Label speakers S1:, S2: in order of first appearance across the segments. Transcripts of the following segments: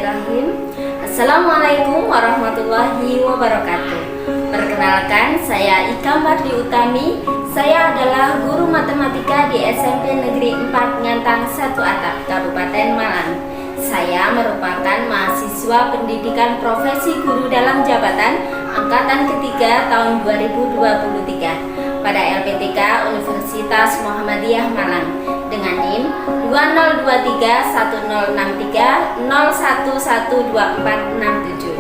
S1: Bismillahirrahmanirrahim. Assalamualaikum warahmatullahi wabarakatuh. Perkenalkan, saya Ika Mardi Utami. Saya adalah guru matematika di SMP Negeri 4 Ngantang 1 Atap, Kabupaten Malang. Saya merupakan mahasiswa pendidikan profesi guru dalam jabatan angkatan ketiga tahun 2023 pada LPTK Universitas Muhammadiyah Malang dengan NIM 2023106301124467.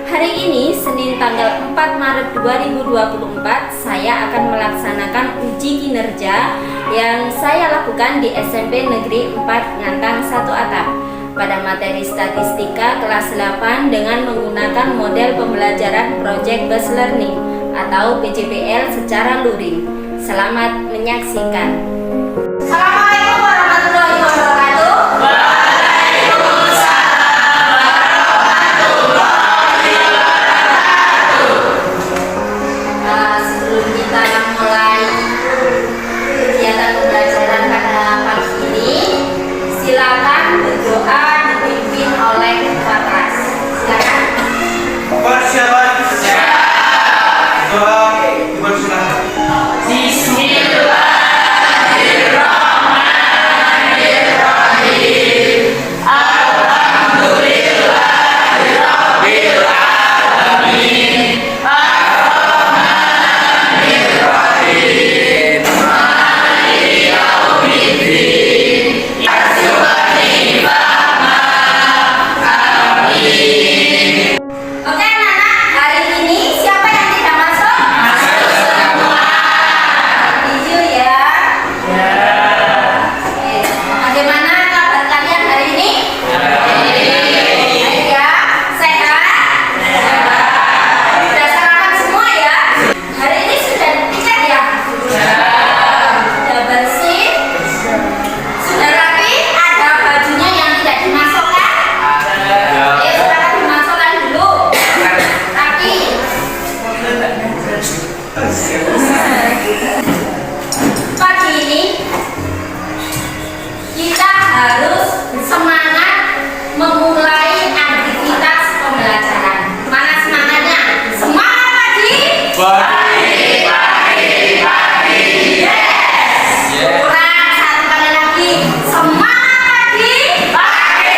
S1: Hari ini Senin tanggal 4 Maret 2024 saya akan melaksanakan uji kinerja yang saya lakukan di SMP Negeri 4 Ngantang 1 Atap pada materi statistika kelas 8 dengan menggunakan model pembelajaran Project Based Learning atau PJBL secara luring. Selamat menyaksikan. Assalamualaikum warahmatullahi wabarakatuh. Sebelum kita mulai kegiatan pembelajaran pada pagi ini, silakan berdoa dipimpin oleh ketua kelas. Silakan.
S2: Persiapan. Doa dipersilakan. Bismillahirrahmanirrahim. Alhamdulillahirrahmanirrahim. Ar-Rahmanirrahim. Maliki yaumiddin. Iyyaka Amin.
S1: Oke anak-anak, hari ini siapa yang tidak masuk?
S2: Masuk semua.
S1: Setuju ya?
S2: Ya.
S1: Oke. Bagaimana kabar kalian hari ini? Baik ya? Sehat? Sudah sarapan semua ya? Hari ini sudah dicek ya? Sudah bersih? Sudah rapi? Ada bajunya yang tidak dimasukkan? Oke, sekarang dimasukkan dulu. Rapi. Pagi ini kita harus semangat memulai aktivitas pembelajaran. Mana semangatnya? Semangat pagi. Yes. Kurang satu kali lagi. Semangat pagi.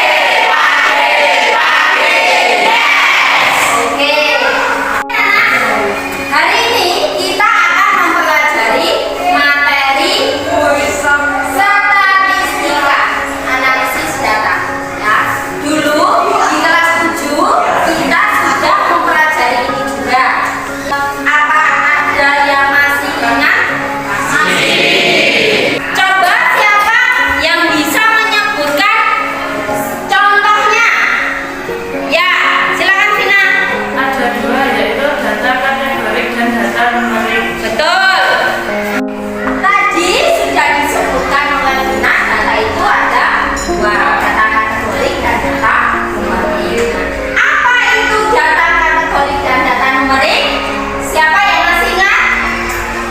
S1: Yes. Oke. Hari ini kita akan mempelajari materi statistika, analisis data. Ya, dulu di kelas 7 kita sudah mempelajari ini juga. Apa ada yang masih ingat? Coba siapa yang bisa menyebutkan contohnya? Ya, silakan Vina.
S3: Ada dua, yaitu data kategorik dan data numerik.
S1: Betul. Tadi sudah disebutkan oleh Vina, data itu ada dua, data kategorik dan data numerik. Apa itu data kategorik dan data numerik? Siapa yang masih ingat?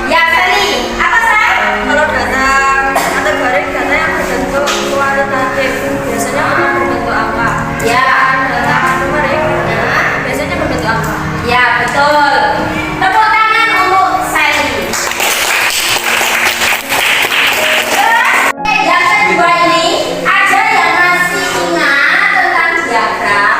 S1: Ya, Sally. Apa, Sal?
S3: Kalau data kategorik, data yang berbentuk kualitatif, biasanya memang berbentuk angka.
S1: Ya.
S3: Data numerik
S1: Nah,
S3: biasanya berbentuk angka.
S1: ya, betul. Tepuk tangan untuk Sally. Terus, yang kedua ini, ada yang masih ingat tentang diagram?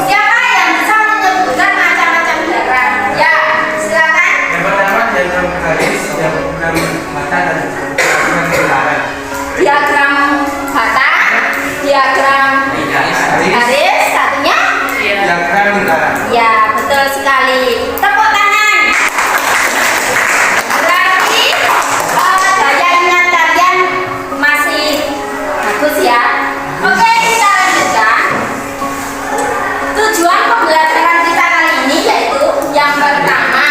S1: Siapa yang bisa menyebutkan macam-macam diagram? Ya, silakan.
S2: Yang pertama diagram garis, diagram mata dan diagram lingkaran.
S1: Diagram batang, diagram garis, satunya?
S2: Diagram lingkaran.
S1: Ya, betul sekali. Tepuk tangan. Berarti daya ingat kalian masih bagus ya. Oke, kita lanjutkan. Tujuan pembelajaran kita kali ini yaitu yang pertama,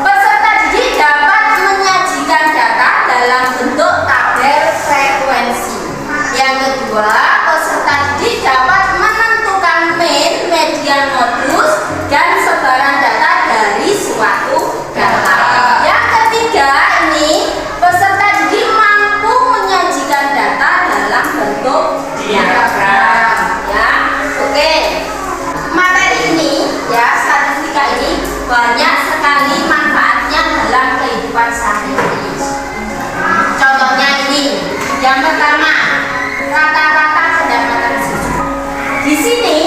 S1: peserta didik dapat menyajikan data dalam bentuk tabel frekuensi. Yang kedua, peserta didik dapat menentukan mean, median, modus, dan sebaran data dari suatu data. Yang ketiga ini, peserta didik mampu menyajikan data dalam bentuk diagram Yang pertama, rata-rata pendapatan siswa. Di sini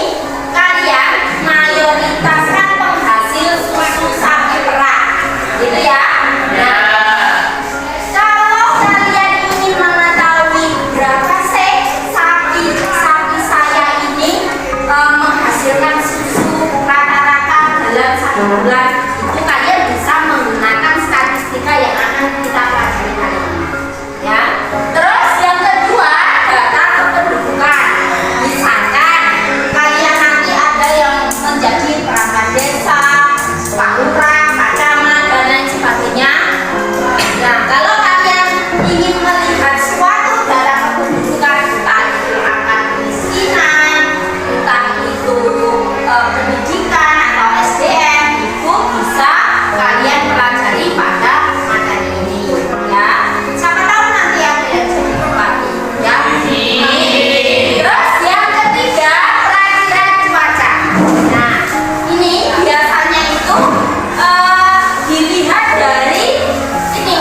S1: kalian mayoritas kan penghasil susu sapi perah, gitu ya. Nah, kalau kalian ingin mengetahui berapa sih sapi saya ini menghasilkan susu rata-rata dalam 1 bulan, itu kalian bisa menggunakan statistika yang akan kita pelajari kali ini. Ya. Terus yang kedua, data kependudukan. Misalkan kalian nanti ada yang menjadi perangkat desa, Pak Lurah, Pak Camat, dan lain sebagainya. Nah, kalau kalian ingin melihat suatu data kependudukan, entah itu angka kemiskinan, entah itu pendidikan atau SDM, itu bisa kalian pelajari pada materi ini, ya. Siapa tahu nanti ada yang jadi bupati, ya. Terus yang ketiga, perakiraan cuaca. Nah, ini biasanya itu dilihat dari ini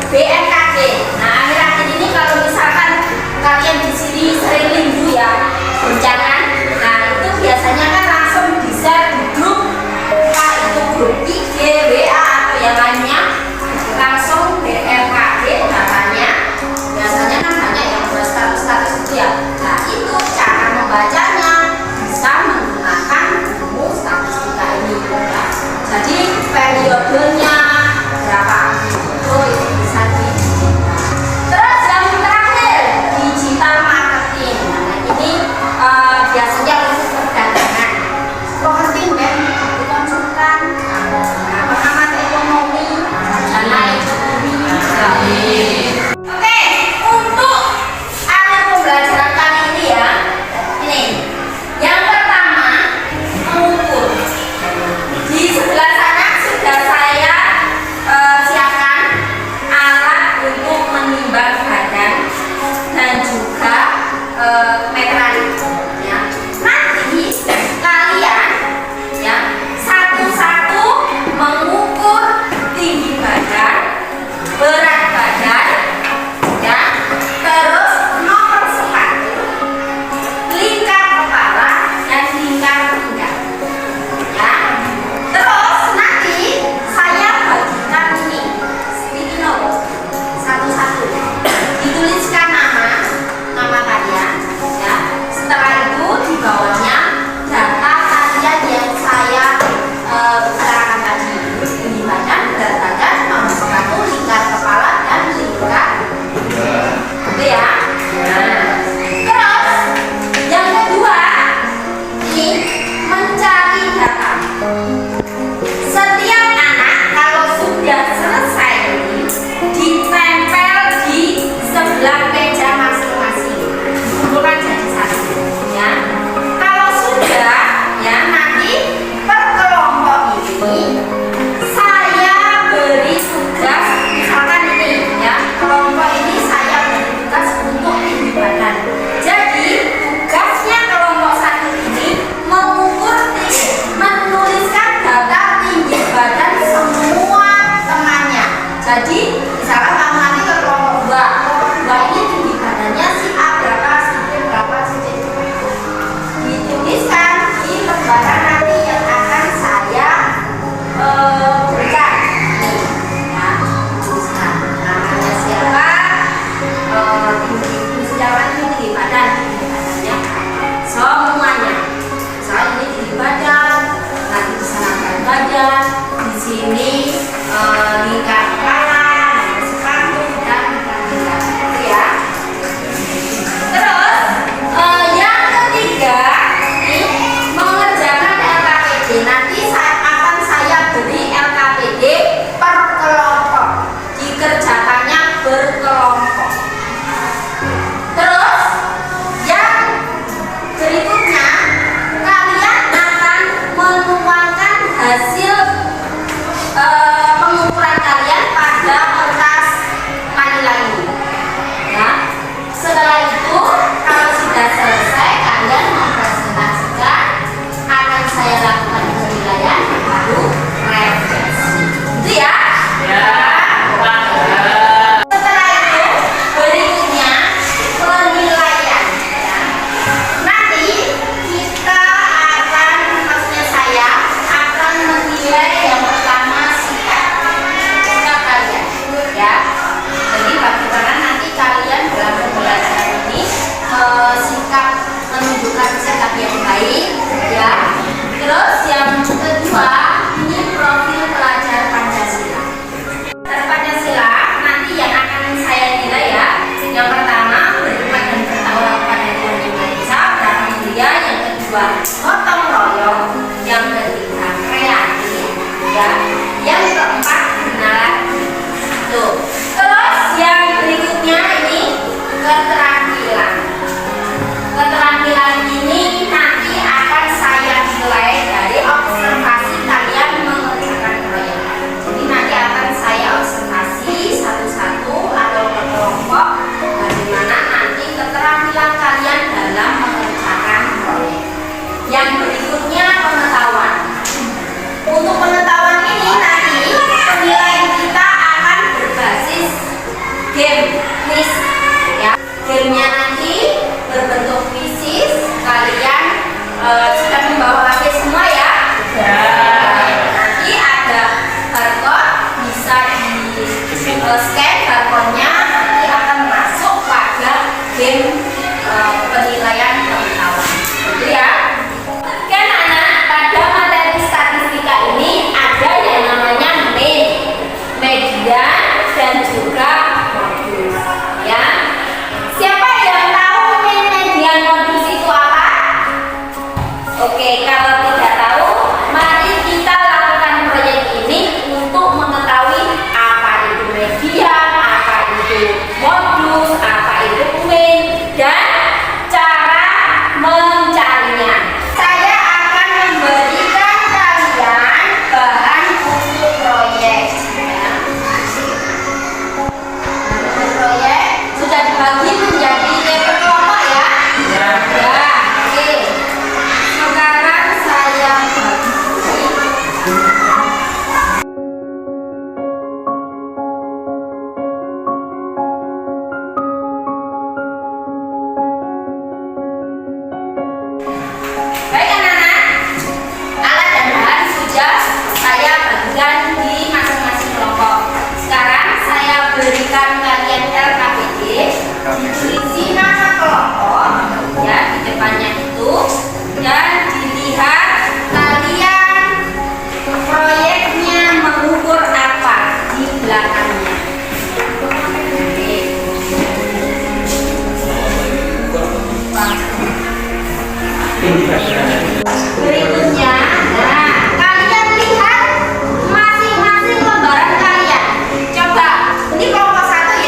S1: BMKG. Nah, akhir-akhir ini kalau misalkan kalian di sini sering lindu ya, goncangan. Nah, itu biasanya kan langsung di-share di grup, entah itu grup IG, WA atau yang lainnya, langsung BMKG datanya. Biasanya kan banyak yang buat status-status itu ya. Nah, itu cara membacanya bisa menggunakan buku statistika ini, ya. Jadi periodenya berapa itu bisa digital. Terus yang terakhir, digital marketing. Nah, ini biasanya untuk perdagangan. Marketing dan konsultan, pengamat ekonomi, dan lain sebagainya. Oke, untuk akhir pembelajaran kali ini ya, ini yang pertama mengukur. Di sebelah sana sudah saya siapkan alat untuk menimbang badan dan juga meteran, ya. Nanti kalian ya satu-satu mengukur tinggi badan, berat badan, ya, terus nomor sepatu, lingkar kepala, dan lingkar pinggang, ya. Terus nanti saya bagikan ini sticky note satu-satu, dituliskan nama kalian, ya. Setelah itu di bawahnya data kalian yang saya bicarakan tadi, tinggi badan, berat badan, nomor sepatu, lingkar kepala, dan lingkar pinggang. Oke ya. Nah, terus yang kedua ini mencari data. Setiap anak kalau sudah selesai ini ditempel di sebelah meja masing-masing, dikumpulkan jadi satu, ya. Kalau sudah, ya, nanti per kelompok ini saya beri tugas, misalkan ini, ya, kelompok ini saya beri tugas untuk tinggi badan. Jadi tugasnya kelompok satu ini mengukur menuliskan data tinggi badan semua temannya. Jadi misalkan kamu nanti ke kelompok 2, kelompok 2 ini modus, apa itu UIN, dan cara mencarinya. Saya akan memberikan kalian bahan untuk proyek. Proyek sudah dibagi menjadi kelompok ya. Ya, oke. Sekarang saya bagi. Baik anak-anak, alat dan bahan sudah saya bagikan di masing-masing kelompok. Sekarang saya berikan kalian LKPD, berisi nama kelompok, ya di depannya itu, dan dilihat kalian proyeknya mengukur apa di belakangnya. Berikutnya, nah kalian lihat masing-masing lembaran kalian. Coba, ini kelompok 1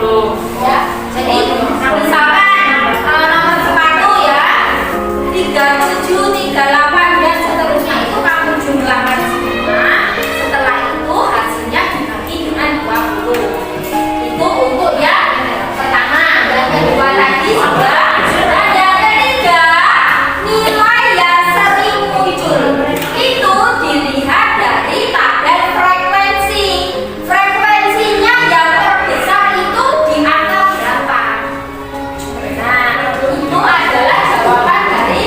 S1: Ya, jadi misalkan nomor sepatu ya 37, 38 dan seterusnya itu kamu jumlahkan semua. Setelah itu hasilnya dibagi dengan 20. Itu untuk yang pertama. Yang kedua tadi sudah. Dan yang ketiga, nilai yang sering muncul itu dilihat dari tabel frekuensi. Frekuensinya yang terbesar itu di angka berapa? Nah, itu adalah jawaban dari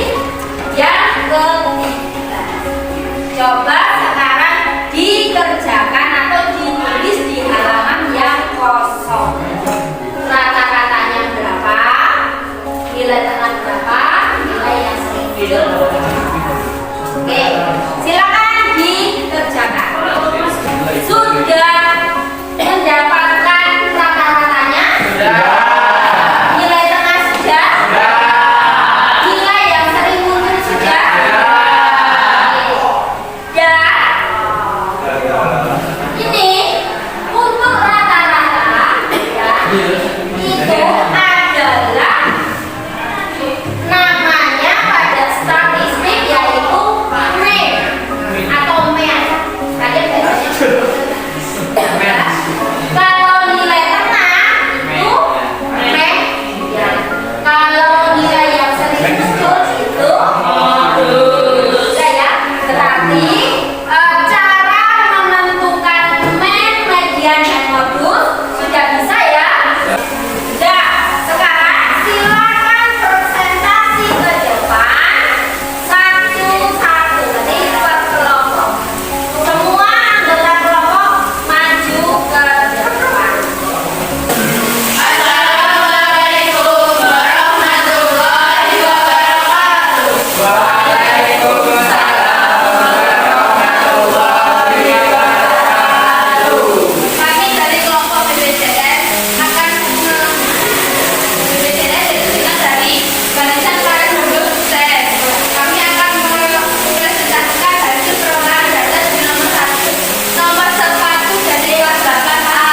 S1: yang ketiga. Coba sekarang dikerjakan atau ditulis di halaman yang kosong. Rata-ratanya berapa? Nilai tengah berapa? Nilai yang sering muncul berapa? Oke, silakan dikerjakan. Sudah mendapatkan rata-ratanya? Nilai tengah sudah? Nilai yang sering muncul sudah? Dan ini untuk rata-rata ya, itu adalah namanya pada statistik yaitu mean atau mean. Kalian biasanya kalau nilai tengah itu mean ya. Kalau nilai yang sering muncul itu ya. Tetapi cara menentukan mean, median dan modus sudah bisa ya. Sudah. Sekarang silakan presentasi ke depan satu-satu. Jadi per kelompok. Semua anggota kelompok maju ke depan. Assalamualaikum warahmatullahi wabarakatuh. Kami dari kelompok BPJS akan BPJS ditunjukkan dari barisan para penduduk sukses. Kami akan mempresentasikan hasil perolehan data di nomor 1 dari kelas 8A.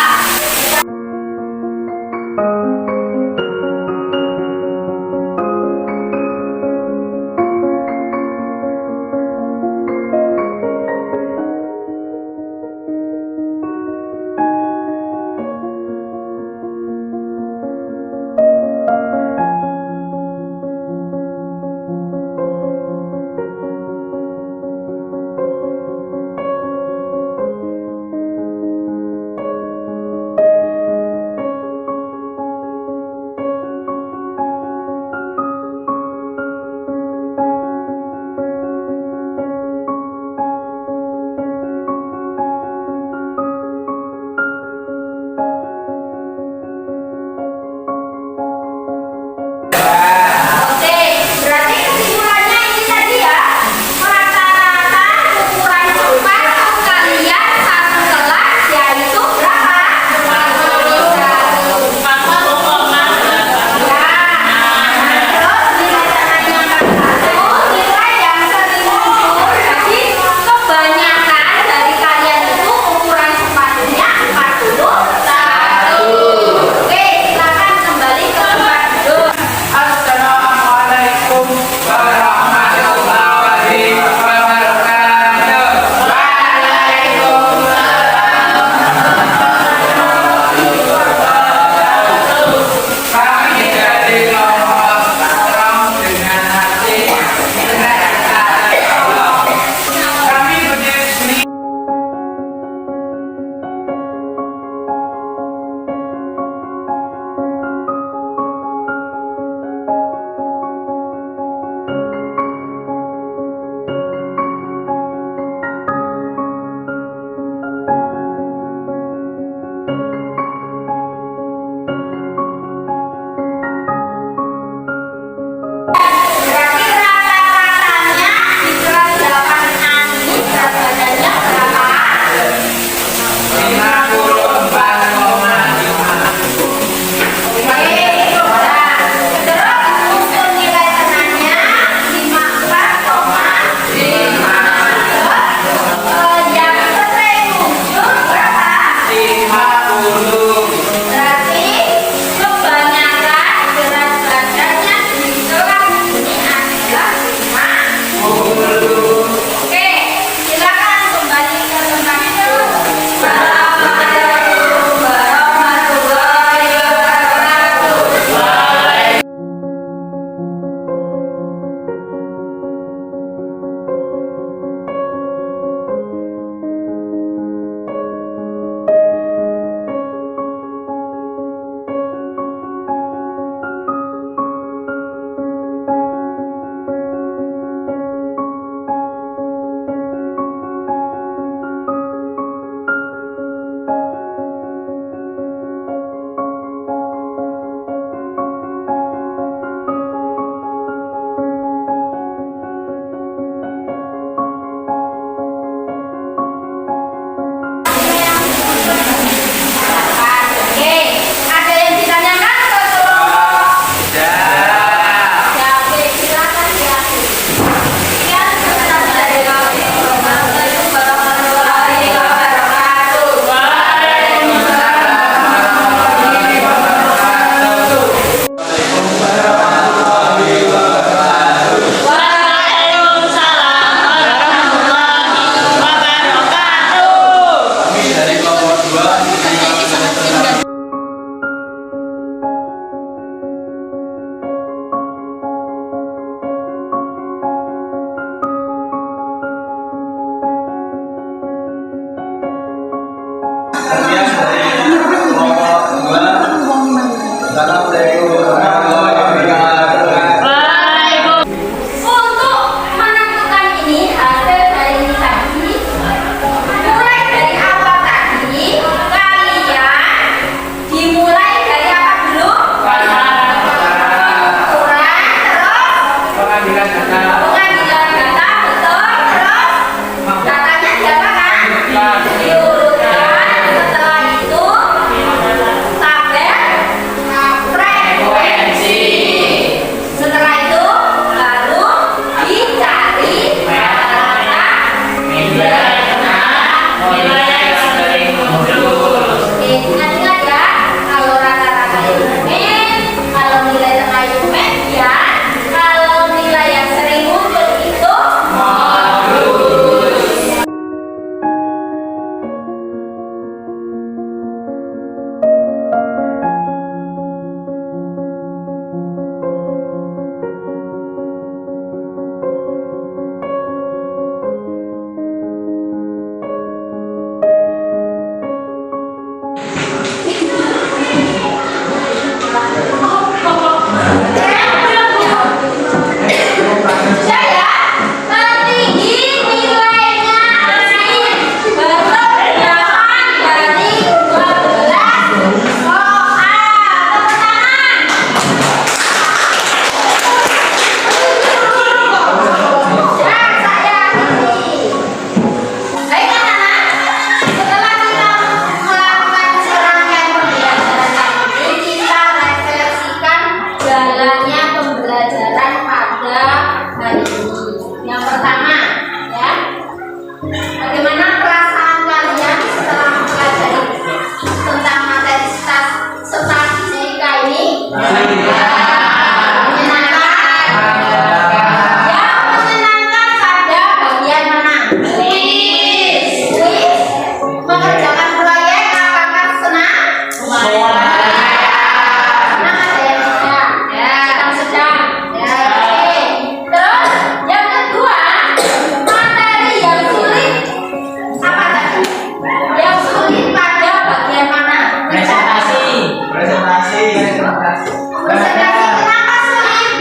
S1: Konsentrasi kenapa sulit?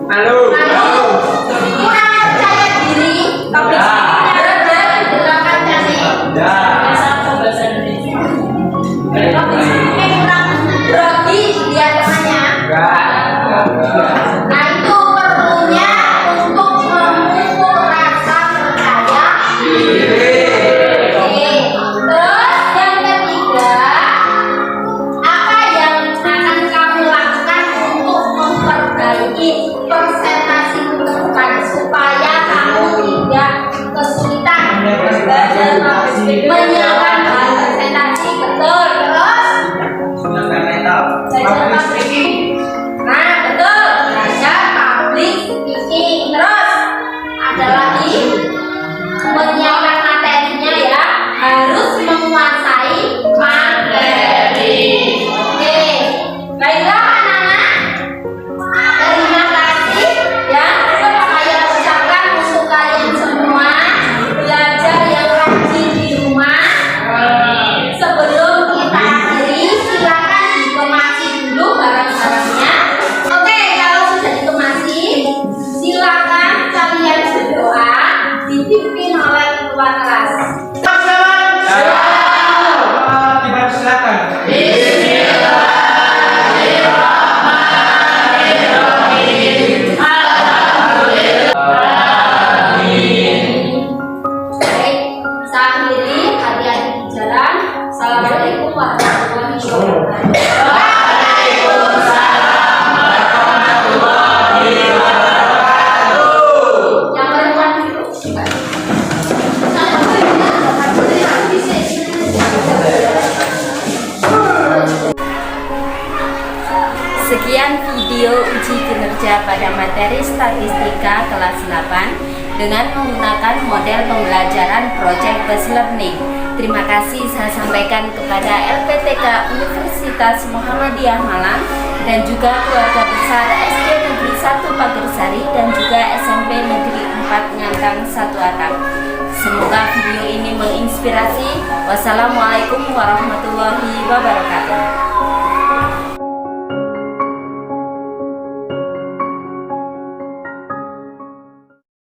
S2: Halo.
S1: Kurang percaya diri. Public speaking-nya rendah, gerakan cantik. Public speaking-nya kurang grogi, lihat temannya. Nah itu perlunya untuk memupuk rasa percaya diri. Oke. Terus yang ketiga, apa yang akan kamu lakukan untuk memperbaiki presentasimu ke depan supaya kamu tidak kesulitan menyiapkan bahan presentasi? Betul. Terus belajar public speaking. Nah, betul. Belajar public speaking. Terus ada lagi menyiapkan materinya ya, harus menguasai materi. Oke, baiklah anak-anak. Terima kasih ya. Saya ucapkan untuk kalian semua belajar yang rajin di rumah. Sebelum kita akhiri, silakan dikemasi dulu barang-barangnya. Oke, kalau sudah dikemasi, silakan kalian berdoa dipimpin oleh ketua kelas.
S2: Silakan.
S1: Baik, saya akhiri, hati-hati di jalan. Assalamualaikum warahmatullahi wabarakatuh. Yang perempuan dulu. Sekian video uji kinerja pada materi statistika kelas 8 dengan menggunakan model pembelajaran Project Based Learning. Terima kasih saya sampaikan kepada LPTK Universitas Muhammadiyah Malang dan juga keluarga besar SD Negeri 1 Pagersari dan juga SMP Negeri 4 Ngantang 1 Atap. Semoga video ini menginspirasi. Wassalamualaikum warahmatullahi wabarakatuh.